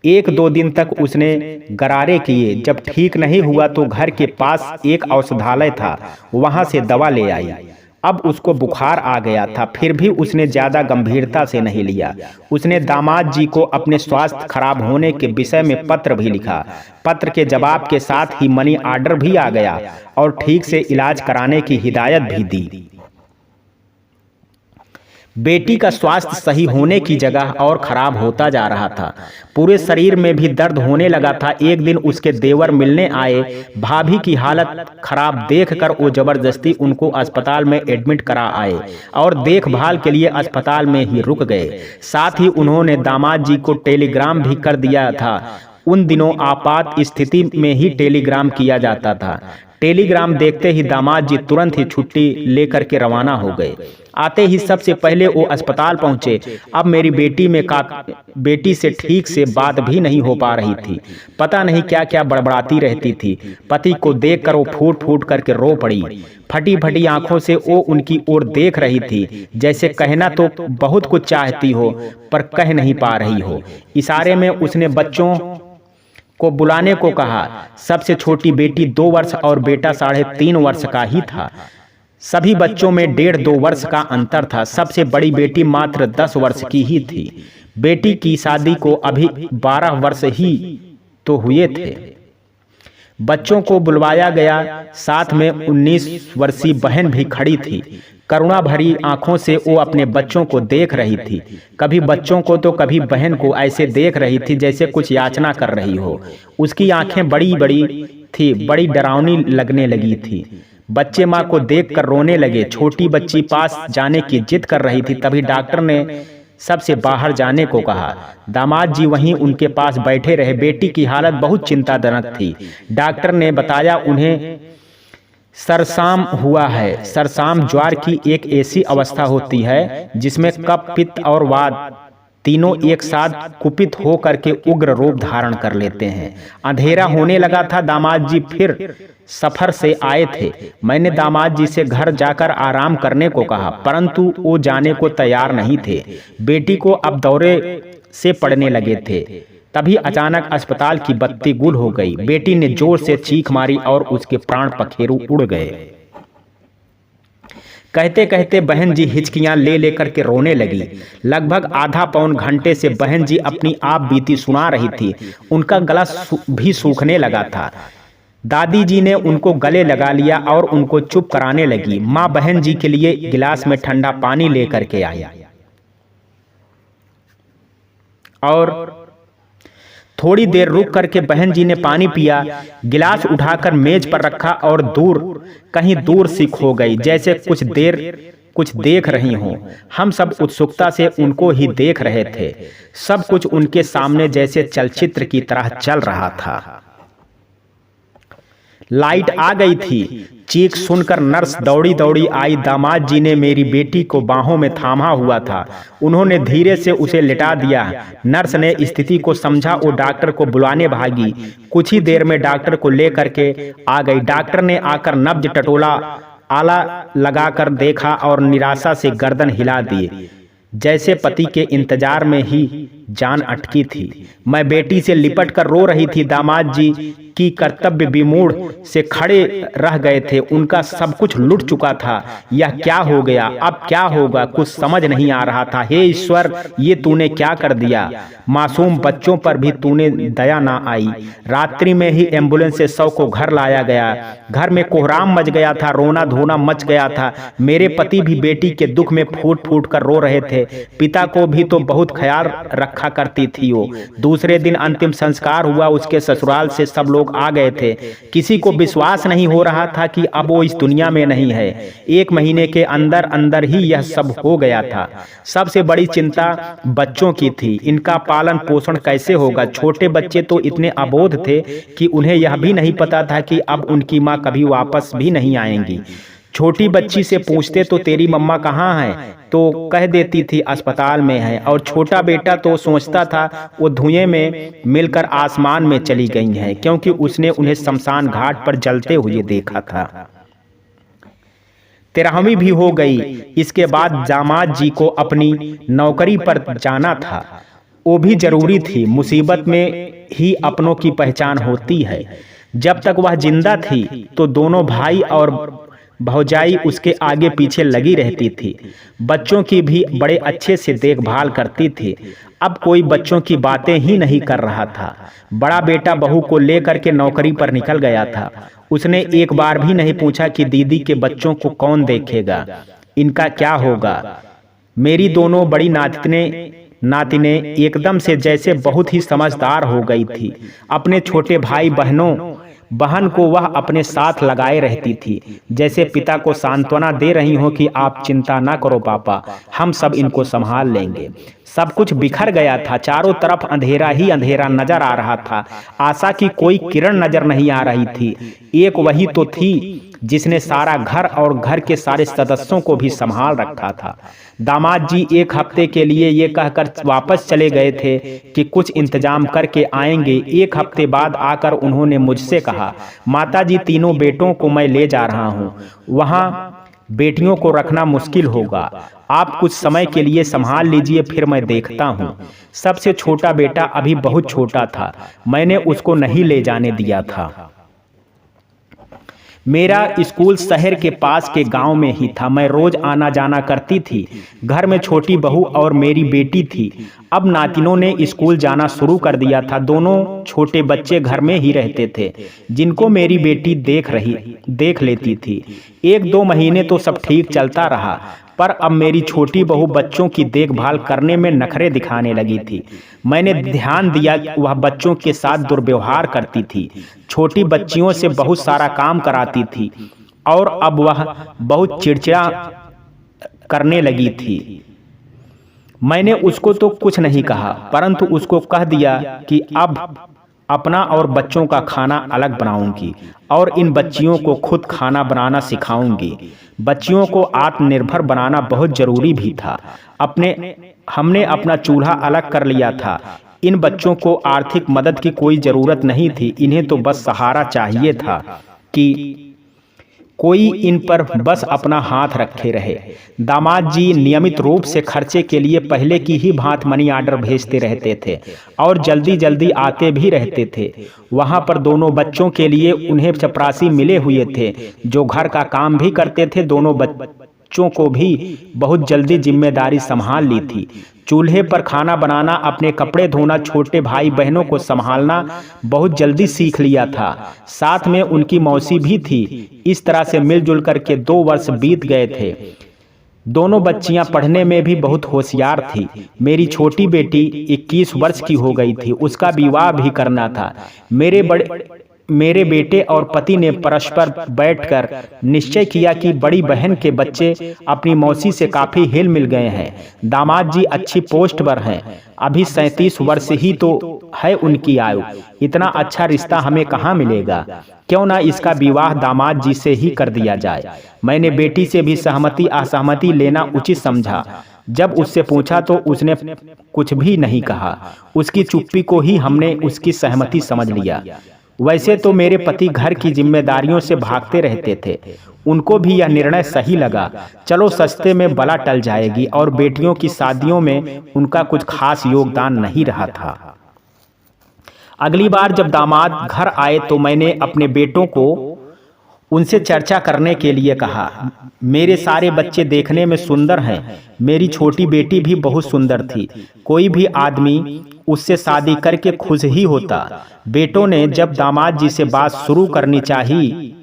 1-2 दिन तक उसने गरारे किए। जब ठीक नहीं हुआ तो घर के पास एक औषधालय था, वहां से दवा ले आई। अब उसको बुखार आ गया था, फिर भी उसने ज्यादा गंभीरता से नहीं लिया। उसने दामाद जी को अपने स्वास्थ्य खराब होने के विषय में पत्र भी लिखा। पत्र के जवाब के साथ ही मनी ऑर्डर भी आ गया और ठीक से इलाज कराने की हिदायत भी दी। बेटी का स्वास्थ्य सही होने की जगह और खराब होता जा रहा था। पूरे शरीर में भी दर्द होने लगा था। एक दिन उसके देवर मिलने आए। भाभी की हालत खराब देखकर वो जबरदस्ती उनको अस्पताल में एडमिट करा आए और देखभाल के लिए अस्पताल में ही रुक गए। साथ ही उन्होंने दामाद जी को टेलीग्राम भी कर दिया था। उन दिनों आपात स्थिति में ही टेलीग्राम किया जाता था। टेलीग्राम देखते ही दामाद जी तुरंत ही छुट्टी लेकर के रवाना हो गए। आते ही सबसे पहले वो अस्पताल पहुंचे। अब मेरी बेटी से ठीक से बात भी नहीं हो पा रही थी। पता नहीं क्या क्या बड़बड़ाती रहती थी। पति को देखकर वो फूट फूट करके रो पड़ी। फटी फटी आंखों से वो उनकी ओर देख रही थी, जैसे कहना तो बहुत कुछ चाहती हो पर कह नहीं पा रही हो। इशारे में उसने बच्चों को बुलाने को कहा। सबसे छोटी बेटी 2 वर्ष और बेटा 3.5 वर्ष का ही था। सभी बच्चों में 1.5-2 वर्ष का अंतर था। सबसे बड़ी बेटी मात्र 10 वर्ष की ही थी। बेटी की शादी को अभी 12 वर्ष ही तो हुए थे। बच्चों को बुलवाया गया। साथ में 19 वर्षीय बहन भी खड़ी थी। करुणा भरी आंखों से वो अपने बच्चों को देख रही थी। कभी बच्चों को तो कभी बहन को ऐसे देख रही थी जैसे कुछ याचना कर रही हो। उसकी आंखें बड़ी बड़ी थी, बड़ी डरावनी लगने लगी थी। बच्चे माँ को देखकर रोने लगे। छोटी बच्ची पास जाने की जिद कर रही थी। तभी डॉक्टर ने सबसे बाहर जाने को कहा। दामाद जी वहीं उनके पास बैठे रहे। बेटी की हालत बहुत चिंताजनक थी। डॉक्टर ने बताया उन्हें सरसाम हुआ है। सरसाम ज्वर की एक ऐसी अवस्था होती है जिसमें कफ, पित्त और वात तीनों एक साथ कुपित हो करके उग्र रूप धारण कर लेते हैं। अंधेरा होने लगा था। दामाद जी फिर सफर से आए थे। मैंने दामाद जी से घर जाकर आराम करने को कहा, परंतु वो जाने को तैयार नहीं थे। बेटी को अब दौरे से पड़ने लगे थे। तभी अचानक अस्पताल की बत्ती गुल हो गई। बेटी ने जोर से चीख मारी और उसके प्राण पखेरु उड़ गए। कहते कहते बहन जी हिचकियां ले लेकर के रोने लगी। लगभग आधा पौन घंटे से बहन जी अपनी आप बीती सुना रही थी। उनका गला भी सूखने लगा था। दादी जी ने उनको गले लगा लिया और उनको चुप कराने लगी। माँ बहन जी के लिए गिलास में ठंडा पानी लेकर के आई और थोड़ी देर रुक करके बहन जी ने पानी पिया। गिलास उठाकर मेज पर रखा और कहीं दूर सी खो गई, जैसे कुछ देख रही हों। हम सब उत्सुकता से उनको ही देख रहे थे। सब कुछ उनके सामने जैसे चलचित्र की तरह चल रहा था। लाइट आ गई थी। चीख सुनकर नर्स दौड़ी दौड़ी आई। दामाद जी ने मेरी बेटी को बाहों में थामा हुआ था। उन्होंने धीरे से उसे लिटा दिया। नर्स ने स्थिति को समझा। वो डॉक्टर को बुलाने भागी। कुछ ही देर में डॉक्टर को लेकर के आ गई। डॉक्टर ने आकर नब्ज टटोला, आला लगाकर देखा और निराशा से गर्दन हिला दिए, जैसे पति के इंतजार में ही जान अटकी थी। मैं बेटी से लिपट कर रो रही थी। दामाद जी की कर्तव्य विमूढ़ से खड़े रह गए थे। उनका सब कुछ लुट चुका था। यह क्या हो गया, अब क्या होगा, कुछ समझ नहीं आ रहा था। हे ईश्वर, ये तूने क्या कर दिया। मासूम बच्चों पर भी तूने दया ना आई। रात्रि में ही एम्बुलेंस से शव को घर लाया गया। घर में कोहराम मच गया था, रोना धोना मच गया था। मेरे पति भी बेटी के दुख में फूट फूट कर रो रहे थे। पिता को भी तो बहुत ख्याल रखा करती थी वो। दूसरे दिन अंतिम संस्कार हुआ। उसके ससुराल से सब लोग आ गए थे। किसी को विश्वास नहीं हो रहा था कि अब वो इस दुनिया में नहीं है। 1 महीने के अंदर अंदर ही यह सब हो गया था। सबसे बड़ी चिंता बच्चों की थी। इनका पालन पोषण कैसे होगा। छोटे बच्चे तो इतने अबोध थे कि उन्हें यह भी नहीं पता था कि अब उनकी माँ कभी वापस भी नहीं आएंगी। छोटी बच्ची से पूछते तो तेरी मम्मा कहाँ है, तो कह देती थी अस्पताल में है। और छोटा बेटा तो सोचता था वो धुएं में मिलकर आसमान में चली गई हैं, क्योंकि उसने उन्हें शमशान घाट पर जलते हुए देखा था। 13वीं भी हो गई। इसके बाद दामाद जी को अपनी नौकरी पर जाना था। वो भी जरूरी थी। मुसीबत में ही अपनों की पहचान होती है। जब तक वह जिंदा थी तो दोनों भाई और भौजाई उसके आगे पीछे लगी रहती थी। बच्चों की भी बड़े अच्छे से देखभाल करती थी। अब कोई बच्चों की बातें ही नहीं कर रहा था। बड़ा बेटा बहू को लेकर के नौकरी पर निकल गया था। उसने एक बार भी नहीं पूछा कि दीदी के बच्चों को कौन देखेगा, इनका क्या होगा। मेरी दोनों बड़ी नातिने एकदम से जैसे बहुत ही समझदार हो गई थी। अपने छोटे भाई बहन को वह अपने साथ लगाए रहती थी, जैसे पिता को सांत्वना दे रही हो कि आप चिंता ना करो पापा, हम सब इनको संभाल लेंगे। सब कुछ बिखर गया था। चारों तरफ अंधेरा ही अंधेरा नजर आ रहा था। आशा की कोई किरण नजर नहीं आ रही थी। एक वही तो थी जिसने सारा घर और घर के सारे सदस्यों को भी संभाल रखा था। दामाद जी 1 हफ्ते के लिए ये कहकर वापस चले गए थे कि कुछ इंतजाम करके आएंगे। 1 हफ्ते बाद आकर उन्होंने मुझसे कहा, माताजी, तीनों बेटों को मैं ले जा रहा हूँ। वहाँ बेटियों को रखना मुश्किल होगा। आप कुछ समय के लिए संभाल लीजिए, फिर मैं देखता हूँ। सबसे छोटा बेटा अभी बहुत छोटा था। मैंने उसको नहीं ले जाने दिया था। मेरा स्कूल शहर के पास के गांव में ही था। मैं रोज आना जाना करती थी। घर में छोटी बहू और मेरी बेटी थी। अब नातिनों ने स्कूल जाना शुरू कर दिया था। दोनों छोटे बच्चे घर में ही रहते थे, जिनको मेरी बेटी देख लेती थी। 1-2 महीने तो सब ठीक चलता रहा, पर अब मेरी छोटी बहू बच्चों की देखभाल करने में नखरे दिखाने लगी थी। मैंने ध्यान दिया कि वह बच्चों के साथ दुर्व्यवहार करती थी। छोटी बच्चियों से बहुत सारा काम कराती थी और अब वह बहुत चिड़चिड़ा करने लगी थी। मैंने उसको तो कुछ नहीं कहा, परंतु उसको कह दिया कि अब अपना और बच्चों का खाना अलग बनाऊंगी और इन बच्चियों को खुद खाना बनाना सिखाऊंगी। बच्चियों को आत्मनिर्भर बनाना बहुत जरूरी भी था। हमने अपना चूल्हा अलग कर लिया था। इन बच्चों को आर्थिक मदद की कोई जरूरत नहीं थी। इन्हें तो बस सहारा चाहिए था कि कोई इन पर बस अपना हाथ रखे रहे। दामाद जी नियमित रूप से खर्चे के लिए पहले की ही भांति मनी ऑर्डर भेजते रहते थे और जल्दी जल्दी आते भी रहते थे। वहां पर दोनों बच्चों के लिए उन्हें चपरासी मिले हुए थे, जो घर का काम भी करते थे। दोनों बच्चों को भी बहुत जल्दी जिम्मेदारी संभाल ली थी। चूल्हे पर खाना बनाना, अपने कपड़े धोना, छोटे भाई बहनों को संभालना बहुत जल्दी सीख लिया था। साथ में उनकी मौसी भी थी। इस तरह से मिलजुल करके 2 वर्ष बीत गए थे। दोनों बच्चियां पढ़ने में भी बहुत होशियार थी। मेरी छोटी बेटी 21 वर्ष की हो गई थी। उसका विवाह भी करना था। मेरे बेटे और पति ने परस्पर बैठकर निश्चय किया कि बड़ी बहन के बच्चे अपनी मौसी से काफी हिल मिल गए हैं। दामाद जी अच्छी पोस्ट पर हैं। अभी 37 वर्ष ही तो है उनकी आयु। इतना अच्छा रिश्ता हमें कहाँ मिलेगा। क्यों ना इसका विवाह दामाद जी से ही कर दिया जाए। मैंने बेटी से भी सहमति असहमति लेना उचित समझा। जब उससे पूछा तो उसने कुछ भी नहीं कहा। उसकी चुप्पी को ही हमने उसकी सहमति समझ लिया। वैसे तो मेरे पति घर की जिम्मेदारियों से भागते रहते थे। उनको भी यह निर्णय सही लगा। चलो सस्ते में बला टल जाएगी, और बेटियों की शादियों में उनका कुछ खास योगदान नहीं रहा था। अगली बार जब दामाद घर आए तो मैंने अपने बेटों को उनसे चर्चा करने के लिए कहा। मेरे सारे बच्चे देखने में सुंदर हैं, मेरी छोटी बेटी भी बहुत सुंदर थी, कोई भी आदमी उससे शादी करके खुश ही होता। बेटों ने जब दामाद जी से बात शुरू करनी चाहिए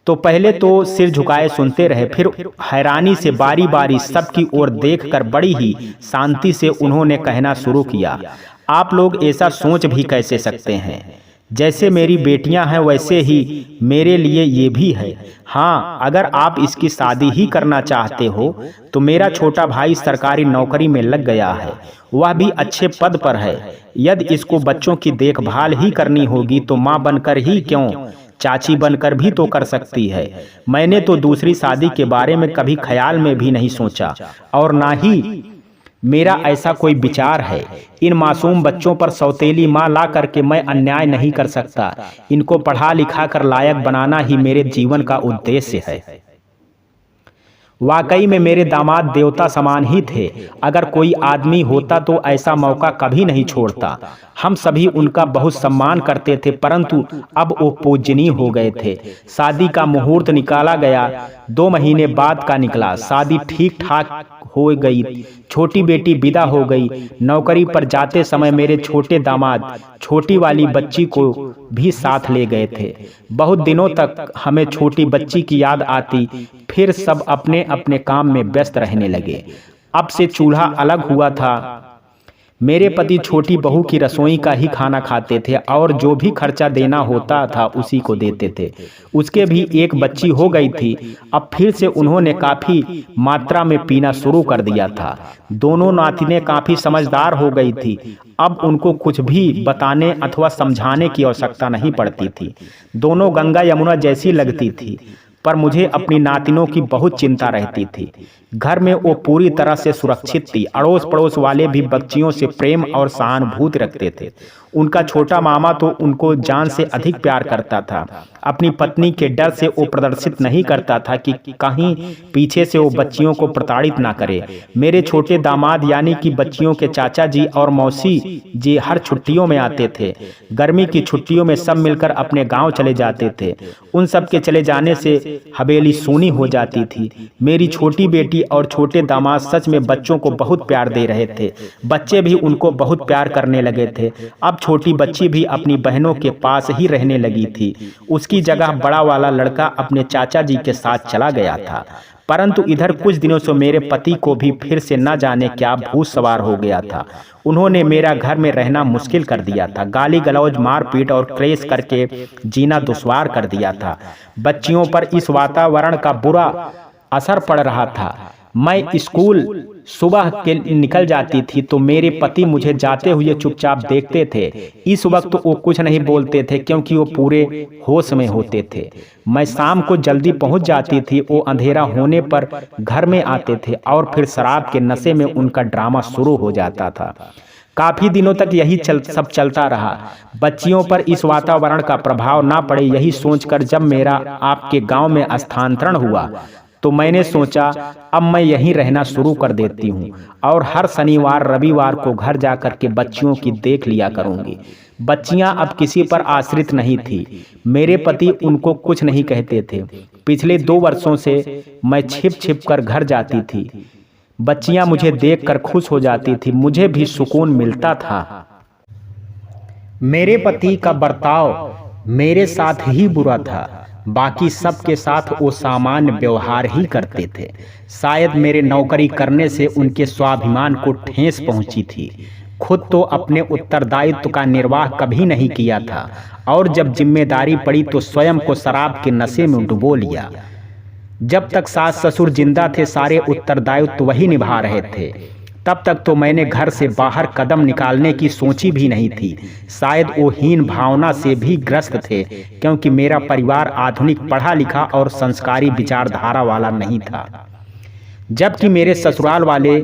तो पहले तो सिर झुकाए सुनते रहे, फिर हैरानी से बारी बारी सबकी ओर देखकर बड़ी ही शांति से उन्होंने कहना शुरू किया, आप लोग ऐसा सोच भी कैसे सकते हैं? जैसे मेरी बेटियां हैं वैसे ही मेरे लिए ये भी है। हाँ, अगर आप इसकी शादी ही करना चाहते हो तो मेरा छोटा भाई सरकारी नौकरी में लग गया है, वह भी अच्छे पद पर है। यदि इसको बच्चों की देखभाल ही करनी होगी तो माँ बनकर ही क्यों, चाची बनकर भी तो कर सकती है। मैंने तो दूसरी शादी के बारे में कभी ख्याल में भी नहीं सोचा और ना ही मेरा ऐसा कोई विचार है। इन मासूम बच्चों पर सौतेली माँ ला करके मैं अन्याय नहीं कर सकता। इनको पढ़ा लिखा कर लायक बनाना ही मेरे जीवन का उद्देश्य है। वाकई में मेरे दामाद देवता समान ही थे। अगर कोई आदमी होता तो ऐसा मौका कभी नहीं छोड़ता। हम सभी उनका बहुत सम्मान करते थे, परंतु अब वो पूजनीय हो गए थे। शादी का मुहूर्त निकाला गया, 2 महीने बाद का निकला। शादी ठीक ठाक हो गई, छोटी बेटी विदा हो गई। नौकरी पर जाते समय मेरे छोटे दामाद छोटी वाली बच्ची को भी साथ ले गए थे। बहुत दिनों तक हमें छोटी बच्ची की याद आती, फिर सब अपने अपने काम में व्यस्त रहने लगे। अब से चूल्हा अलग हुआ था। मेरे पति छोटी बहू की रसोई का ही खाना खाते थे और जो भी खर्चा देना होता था उसी को देते थे। उसके भी एक बच्ची हो गई थी। अब फिर से उन्होंने काफ़ी मात्रा में पीना शुरू कर दिया था। दोनों नातिनें काफ़ी समझदार हो गई थी। अब उनको कुछ भी बताने अथवा समझाने की आवश्यकता नहीं पड़ती थी। दोनों गंगा यमुना जैसी लगती थी, पर मुझे अपनी नातिनों की बहुत चिंता रहती थी। घर में वो पूरी तरह से सुरक्षित थी। अड़ोस पड़ोस वाले भी बच्चियों से प्रेम और सहानुभूति रखते थे। उनका छोटा मामा तो उनको जान से अधिक प्यार करता था। अपनी पत्नी के डर से वो प्रदर्शित नहीं करता था कि कहीं पीछे से वो बच्चियों को प्रताड़ित ना करे। मेरे छोटे दामाद यानी कि बच्चियों के चाचा जी और मौसी जी हर छुट्टियों में आते थे। गर्मी की छुट्टियों में सब मिलकर अपने गांव चले जाते थे। उन सब के चले जाने से हवेली सूनी हो जाती थी। मेरी छोटी बेटी और छोटे दामाद सच में बच्चों को बहुत प्यार दे रहे थे। बच्चे भी उनको बहुत प्यार करने लगे थे। अब छोटी बच्ची भी अपनी बहनों के पास ही रहने लगी थी। उसकी जगह बड़ा वाला लड़का अपने चाचा जी के साथ चला गया था। परंतु इधर कुछ दिनों से मेरे पति को भी फिर से न जाने क्या भूत सवार हो गया था। उन्होंने मेरा घर में रहना मुश्किल कर दिया था। गाली गलौज, मारपीट और क्लेश करके जीना दुश्वार कर दिया था। बच्चियों पर इस वातावरण का बुरा असर पड़ रहा था। मैं स्कूल सुबह के निकल जाती थी तो मेरे पति मुझे जाते हुए चुपचाप देखते थे। इस वक्त वो कुछ नहीं बोलते थे क्योंकि वो पूरे होश में होते थे। मैं शाम को जल्दी पहुंच जाती थी। वो अंधेरा होने पर घर में आते थे और फिर शराब के नशे में उनका ड्रामा शुरू हो जाता था। काफी दिनों तक यही सब चलता रहा। बच्चियों पर इस वातावरण का प्रभाव ना पड़े यही सोचकर जब मेरा आपके गांव में स्थानांतरण हुआ तो मैंने सोचा अब मैं यहीं रहना शुरू कर देती हूँ और हर शनिवार रविवार को घर जाकर के बच्चियों की देख लिया करूँगी। बच्चियाँ अब किसी पर आश्रित नहीं थी। मेरे पति उनको कुछ नहीं कहते थे। पिछले 2 वर्षों से मैं छिप छिप कर घर जाती थी। बच्चियाँ मुझे देखकर खुश हो जाती थी, मुझे भी सुकून मिलता था। मेरे पति का बर्ताव मेरे साथ ही बुरा था, बाकी सबके साथ वो सामान्य व्यवहार ही करते थे। शायद मेरे नौकरी करने से उनके स्वाभिमान को ठेस पहुंची थी। खुद तो अपने उत्तरदायित्व का निर्वाह कभी नहीं किया था और जब जिम्मेदारी पड़ी तो स्वयं को शराब के नशे में डुबो लिया। जब तक सास ससुर जिंदा थे सारे उत्तरदायित्व वही निभा रहे थे। तब तक तो मैंने घर से बाहर कदम निकालने की सोची भी नहीं थी। शायद वो हीन भावना से भी ग्रस्त थे क्योंकि मेरा परिवार आधुनिक पढ़ा लिखा और संस्कारी विचारधारा वाला नहीं था, जबकि मेरे ससुराल वाले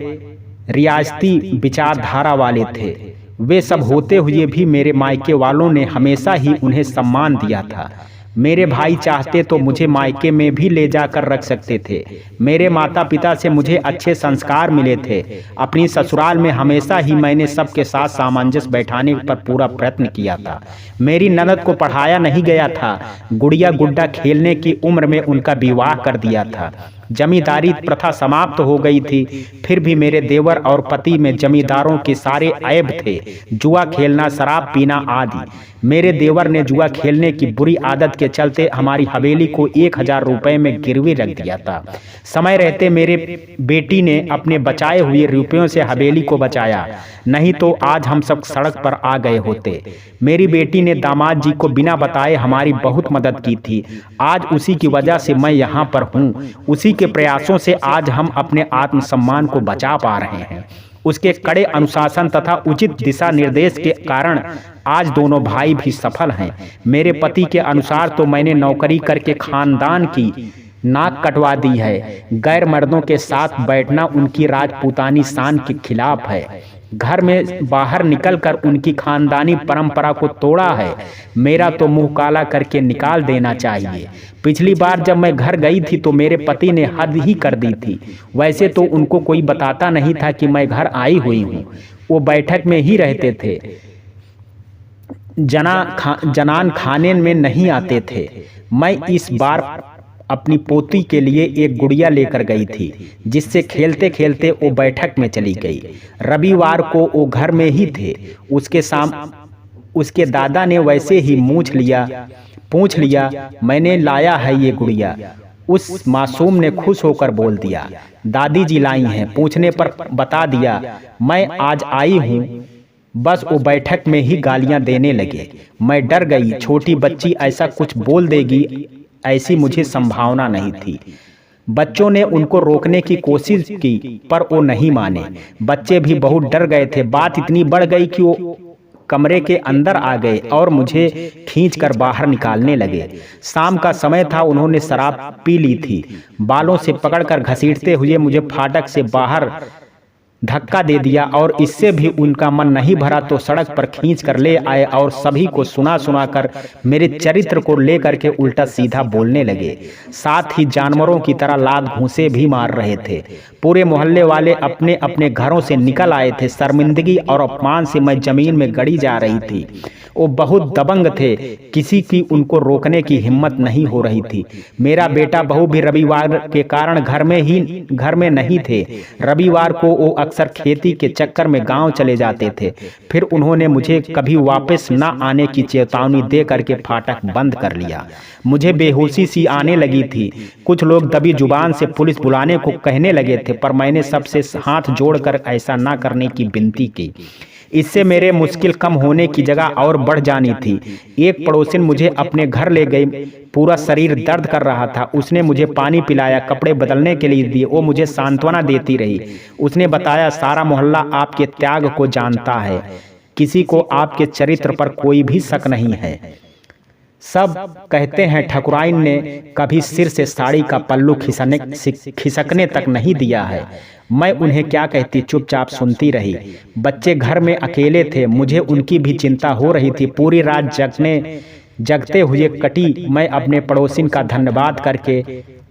रियासती विचारधारा वाले थे। वे सब होते हुए भी मेरे मायके वालों ने हमेशा ही उन्हें सम्मान दिया था। मेरे भाई चाहते तो मुझे मायके में भी ले जाकर रख सकते थे। मेरे माता पिता से मुझे अच्छे संस्कार मिले थे। अपनी ससुराल में हमेशा ही मैंने सबके साथ सामंजस्य बैठाने पर पूरा प्रयत्न किया था। मेरी ननद को पढ़ाया नहीं गया था। गुड़िया गुड्डा खेलने की उम्र में उनका विवाह कर दिया था। जमींदारी प्रथा समाप्त हो गई थी। फिर भी मेरे देवर और पति में जमींदारों के सारे ऐब थे, जुआ खेलना, शराब पीना आदि। मेरे देवर ने जुआ खेलने की बुरी आदत के चलते हमारी हवेली को 1000 रुपए में गिरवी रख दिया था। समय रहते मेरे बेटी ने अपने बचाए हुए रुपयों से हवेली को बचाया, नहीं तो आज हम सब सड़क पर आ गए होते। मेरी बेटी ने दामाद जी को बिना बताए हमारी बहुत मदद की थी। आज उसी की वजह से मैं यहाँ पर हूँ। उसी के प्रयासों से आज हम अपने आत्मसम्मान को बचा पा रहे हैं। उसके कड़े अनुशासन तथा उचित दिशा निर्देश के कारण आज दोनों भाई भी सफल हैं। मेरे पति के अनुसार तो मैंने नौकरी करके खानदान की नाक कटवा दी है। गैर मर्दों के साथ बैठना उनकी राजपूतानी शान के खिलाफ है। घर में बाहर निकलकर उनकी खानदानी परंपरा को तोड़ा है। मेरा तो मुंह काला करके निकाल देना चाहिए। पिछली बार जब मैं घर गई थी तो मेरे पति ने हद ही कर दी थी। वैसे तो उनको कोई बताता नहीं था कि मैं घर आई हुई हूँ। वो बैठक में ही रहते थे, जनान खाने में नहीं आते थे। मैं इस बार अपनी पोती के लिए एक गुड़िया लेकर गई थी, जिससे खेलते खेलते वो बैठक में चली गई। रविवार को वो घर में ही थे। उसके दादा ने वैसे ही पूछ लिया, मैंने लाया है ये गुड़िया। उस मासूम ने खुश होकर बोल दिया, दादी जी लाई हैं। पूछने पर बता दिया, मैं आज आई हूँ। बस वो बैठक में ही गालियां देने लगे। मैं डर गई, छोटी बच्ची ऐसा कुछ बोल देगी ऐसी मुझे संभावना नहीं थी। बच्चों ने उनको रोकने की कोशिश की पर वो नहीं माने। बच्चे भी बहुत डर गए थे। बात इतनी बढ़ गई कि वो कमरे के अंदर आ गए और मुझे खींचकर बाहर निकालने लगे। शाम का समय था, उन्होंने शराब पी ली थी। बालों से पकड़कर घसीटते हुए मुझे फाटक से बाहर धक्का दे दिया और इससे भी उनका मन नहीं भरा तो सड़क पर खींच कर ले आए और सभी को सुना कर मेरे चरित्र को लेकर के उल्टा सीधा बोलने लगे। साथ ही जानवरों की तरह लात घूंसे भी मार रहे थे। पूरे मोहल्ले वाले अपने अपने घरों से निकल आए थे। शर्मिंदगी और अपमान से मैं जमीन में गड़ी जा रही थी। वो बहुत दबंग थे, किसी की उनको रोकने की हिम्मत नहीं हो रही थी। मेरा बेटा बहू भी रविवार के कारण घर में नहीं थे। रविवार को वो अक्सर खेती के चक्कर में गांव चले जाते थे। फिर उन्होंने मुझे कभी वापस न आने की चेतावनी दे करके फाटक बंद कर लिया। मुझे बेहोशी सी आने लगी थी। कुछ लोग दबी जुबान से पुलिस बुलाने को कहने लगे थे, पर मैंने सबसे हाथ जोड़कर ऐसा ना करने की विनती की। इससे मेरे मुश्किल कम होने की जगह और बढ़ जानी थी। एक पड़ोसिन मुझे अपने घर ले गई। पूरा शरीर दर्द कर रहा था। उसने मुझे पानी पिलाया, कपड़े बदलने के लिए दिए। वो मुझे सांत्वना देती रही। उसने बताया, सारा मोहल्ला आपके त्याग को जानता है, किसी को आपके चरित्र पर कोई भी शक नहीं है। सब कहते हैं ठकुराइन ने कभी सिर से साड़ी का पल्लू खिसकने तक नहीं दिया है। मैं उन्हें क्या कहती, चुपचाप सुनती रही। बच्चे घर में अकेले थे, मुझे उनकी भी चिंता हो रही थी। पूरी रात जगते हुए कटी। मैं अपने पड़ोसिन का धन्यवाद करके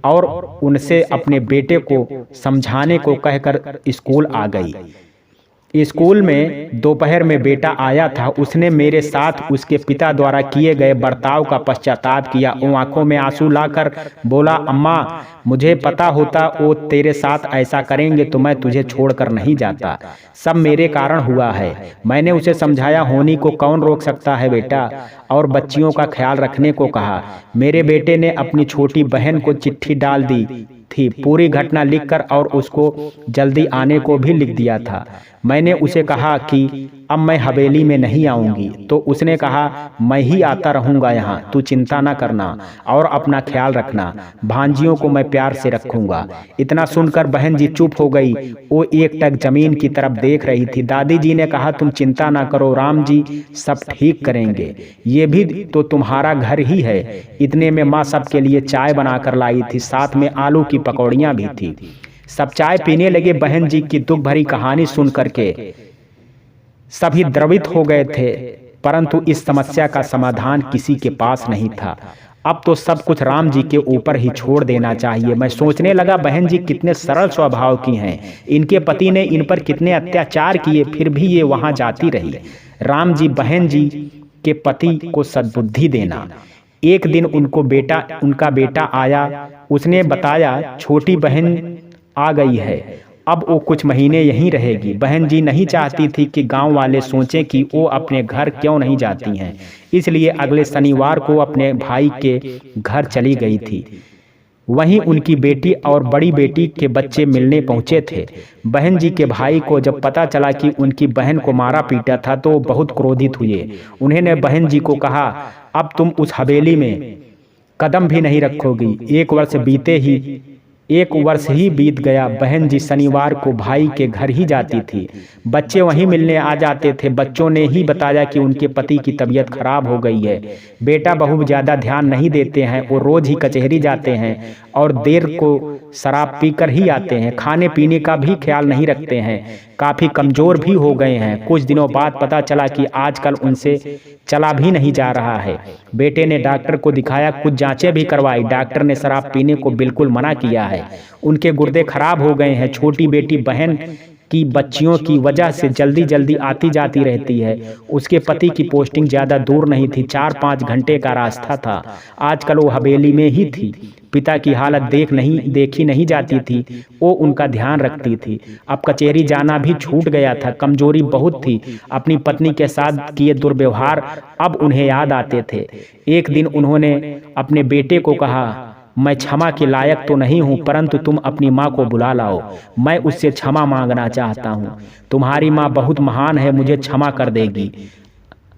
और उनसे अपने बेटे को समझाने को कहकर स्कूल आ गई। स्कूल में दोपहर में बेटा आया था। उसने मेरे साथ उसके पिता द्वारा किए गए बर्ताव का पश्चाताप किया। वो आंखों में आंसू लाकर बोला, अम्मा, मुझे पता होता वो तेरे साथ ऐसा करेंगे तो मैं तुझे छोड़कर नहीं जाता। सब मेरे कारण हुआ है। मैंने उसे समझाया, होनी को कौन रोक सकता है बेटा, और बच्चियों का ख्याल रखने को कहा। मेरे बेटे ने अपनी छोटी बहन को चिट्ठी डाल दी थी, पूरी घटना लिखकर, और उसको जल्दी आने को भी लिख दिया था। मैंने उसे कहा कि अब मैं हवेली में नहीं आऊंगी, तो उसने कहा, मैं ही आता रहूंगा यहाँ, तू चिंता ना करना और अपना ख्याल रखना। भांजियों को मैं प्यार से रखूंगा। इतना सुनकर बहन जी चुप हो गई। वो एकटक जमीन की तरफ देख रही थी। दादी जी ने कहा, तुम चिंता ना करो, राम जी सब ठीक करेंगे। ये भी तो तुम्हारा घर ही है। इतने में माँ सबके लिए चाय बनाकर लाई थी, साथ में आलू की पकौड़ियाँ भी थी। सब चाय पीने लगे। बहन जी की दुख भरी कहानी सुन करके सभी द्रवित हो गए थे, परंतु इस समस्या का समाधान किसी के पास नहीं था। अब तो सब कुछ राम जी के ऊपर ही छोड़ देना चाहिए। मैं सोचने लगा, बहन जी कितने सरल स्वभाव की हैं, इनके पति ने इन पर कितने अत्याचार किए, फिर भी ये वहां जाती रही। राम जी बहन जी के पति को सद्बुद्धि देना। एक दिन उनका बेटा आया, उसने बताया छोटी बहन आ गई है, अब वो कुछ महीने यहीं रहेगी। बहन जी नहीं चाहती थी कि गांव वाले सोचें कि वो अपने घर क्यों नहीं जाती हैं, इसलिए अगले शनिवार को अपने भाई के घर चली गई थी। वहीं उनकी बेटी और बड़ी बेटी के बच्चे मिलने पहुंचे थे। बहन जी के भाई को जब पता चला कि उनकी बहन को मारा पीटा था तो बहुत क्रोधित हुए। उन्होंने बहन जी को कहा, अब तुम उस हवेली में कदम भी नहीं रखोगी। एक वर्ष ही बीत गया। बहन जी शनिवार को भाई के घर ही जाती थी। बच्चे वहीं मिलने आ जाते थे। बच्चों ने ही बताया कि उनके पति की तबीयत खराब हो गई है। बेटा बहू ज़्यादा ध्यान नहीं देते हैं, वो रोज ही कचहरी जाते हैं और देर को शराब पीकर ही आते हैं। खाने पीने का भी ख्याल नहीं रखते हैं, काफ़ी कमज़ोर भी हो गए हैं। कुछ दिनों बाद पता चला कि आजकल उनसे चला भी नहीं जा रहा है। बेटे ने डॉक्टर को दिखाया, कुछ जांचें भी करवाई। डॉक्टर ने शराब पीने को बिल्कुल मना किया है। उनके गुर्दे खराब हो गए हैं। छोटी बेटी बहन की बच्चियों की वजह से जल्दी जल्दी आती जाती रहती है। उसके पति की पोस्टिंग ज़्यादा दूर नहीं थी, 4-5 घंटे का रास्ता था। आजकल वो हवेली में ही थी। पिता की हालत देखी नहीं जाती थी, वो उनका ध्यान रखती थी। अब कचहरी जाना भी छूट गया था। कमजोरी बहुत थी। अपनी पत्नी के साथ किए दुर्व्यवहार अब उन्हें याद आते थे। एक दिन उन्होंने अपने बेटे को कहा, मैं क्षमा के लायक तो नहीं हूँ, परंतु तुम अपनी माँ को बुला लाओ, मैं उससे क्षमा मांगना चाहता हूँ। तुम्हारी माँ बहुत महान है, मुझे क्षमा कर देगी।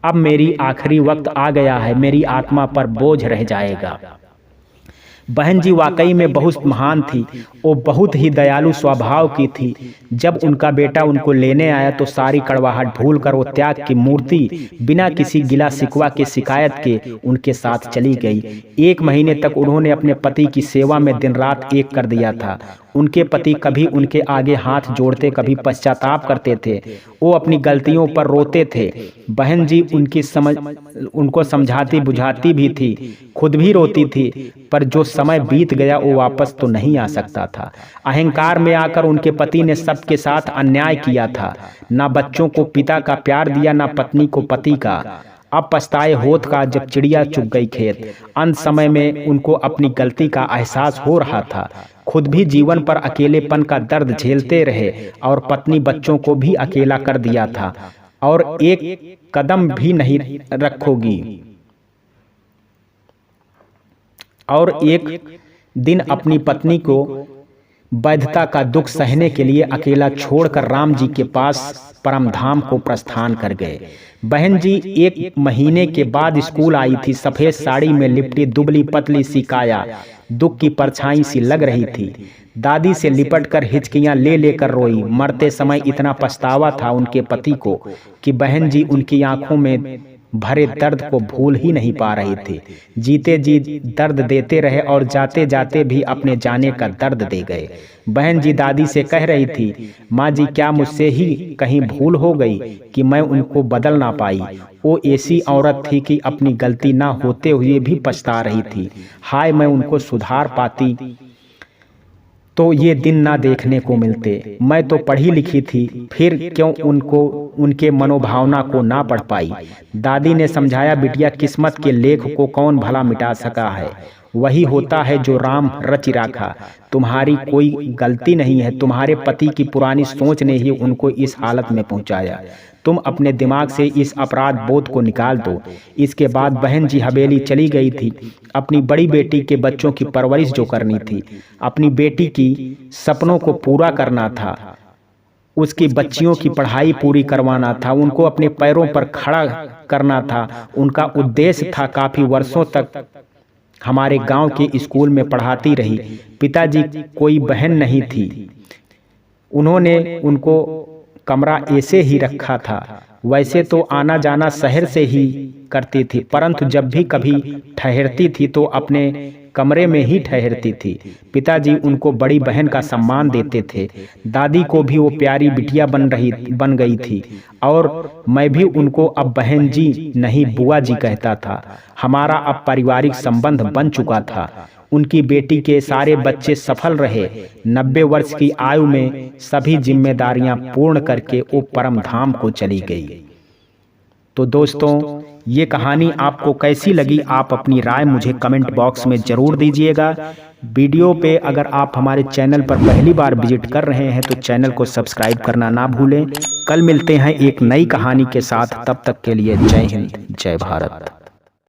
अब मेरी आखिरी वक्त आ गया है, मेरी आत्मा पर बोझ रह जाएगा। बहन जी वाकई में बहुत महान थी। वो बहुत ही दयालु स्वभाव की थी। जब उनका बेटा उनको लेने आया तो सारी कड़वाहट भूलकर वो त्याग की मूर्ति बिना किसी गिला शिकवा के शिकायत के उनके साथ चली गई। 1 महीने तक उन्होंने अपने पति की सेवा में दिन रात एक कर दिया था। उनके पति कभी उनके आगे हाथ जोड़ते, कभी पश्चाताप करते थे। वो अपनी गलतियों पर रोते थे। बहन जी उनको समझाती बुझाती भी थी, खुद भी रोती थी, पर जो समय बीत गया वो वापस तो नहीं आ सकता था। अहंकार में आकर उनके पति ने सबके साथ अन्याय किया था। ना बच्चों को पिता का प्यार दिया, ना पत्नी को पति का। अब पछताए होत का जब चिड़िया चुग गई खेत। अंत समय में उनको अपनी गलती का एहसास हो रहा था। खुद भी जीवन पर अकेलेपन का दर्द झेलते रहे और पत्नी बच्चों को भी अकेला कर दिया था। और एक कदम भी नहीं रखोगी। और एक दिन अपनी पत्नी को वैधता का दुख सहने के लिए अकेला छोड़कर राम जी के पास परमधाम को प्रस्थान कर गए। बहन जी 1 महीने के बाद स्कूल आई थी। सफेद साड़ी में लिपटी दुबली पतली सी काया दुख की परछाई सी लग रही थी। दादी से लिपटकर हिचकियां ले लेकर रोई। मरते समय इतना पछतावा था उनके पति को कि बहन जी उनकी आंखों में भरे दर्द को भूल ही नहीं पा रही थी। जीते जी दर्द देते रहे और जाते जाते भी अपने जाने का दर्द दे गए। बहन जी दादी से कह रही थी, माँ जी क्या मुझसे ही कहीं भूल हो गई कि मैं उनको बदल ना पाई। वो ऐसी औरत थी कि अपनी गलती ना होते हुए भी पछता रही थी। हाय मैं उनको सुधार पाती तो ये दिन ना देखने को मिलते। मैं तो पढ़ी लिखी थी, फिर क्यों उनके मनोभावना को ना पढ़ पाई। दादी ने समझाया, बिटिया किस्मत के लेख को कौन भला मिटा सका है, वही होता है जो राम रच राखा। तुम्हारी कोई गलती नहीं है, तुम्हारे पति की पुरानी सोच ने ही उनको इस हालत में पहुंचाया। तुम अपने दिमाग से इस अपराध बोध को निकाल दो। इसके बाद बहन जी हवेली चली गई थी। अपनी बड़ी बेटी के बच्चों की परवरिश जो करनी थी, अपनी बेटी की सपनों को पूरा करना था, उसकी बच्चियों की पढ़ाई पूरी करवाना था, उनको अपने पैरों पर खड़ा करना था। उनका उद्देश्य था। काफी वर्षों तक हमारे गांव के स्कूल में पढ़ाती रही। पिताजी कोई बहन नहीं थी, उन्होंने उनको कमरा ऐसे ही रखा था। वैसे तो आना जाना शहर से ही करती थी, परंतु जब भी कभी ठहरती थी तो अपने कमरे में ही ठहरती थी। पिताजी उनको बड़ी बहन का सम्मान देते थे। दादी को भी वो प्यारी बिटिया बन गई थी और मैं भी उनको अब बहन जी नहीं बुआ जी कहता था। हमारा अब पारिवारिक संबंध बन चुका था। उनकी बेटी के सारे बच्चे सफल रहे। 90 वर्ष की आयु में सभी जिम्मेदारियां पूर्ण करके वो परम धाम को चली गई। तो दोस्तों, ये कहानी आपको कैसी लगी, आप अपनी राय मुझे कमेंट बॉक्स में जरूर दीजिएगा। वीडियो पे अगर आप हमारे चैनल पर पहली बार विजिट कर रहे हैं तो चैनल को सब्सक्राइब करना ना भूलें। कल मिलते हैं एक नई कहानी के साथ, तब तक के लिए जय हिंद, जय भारत।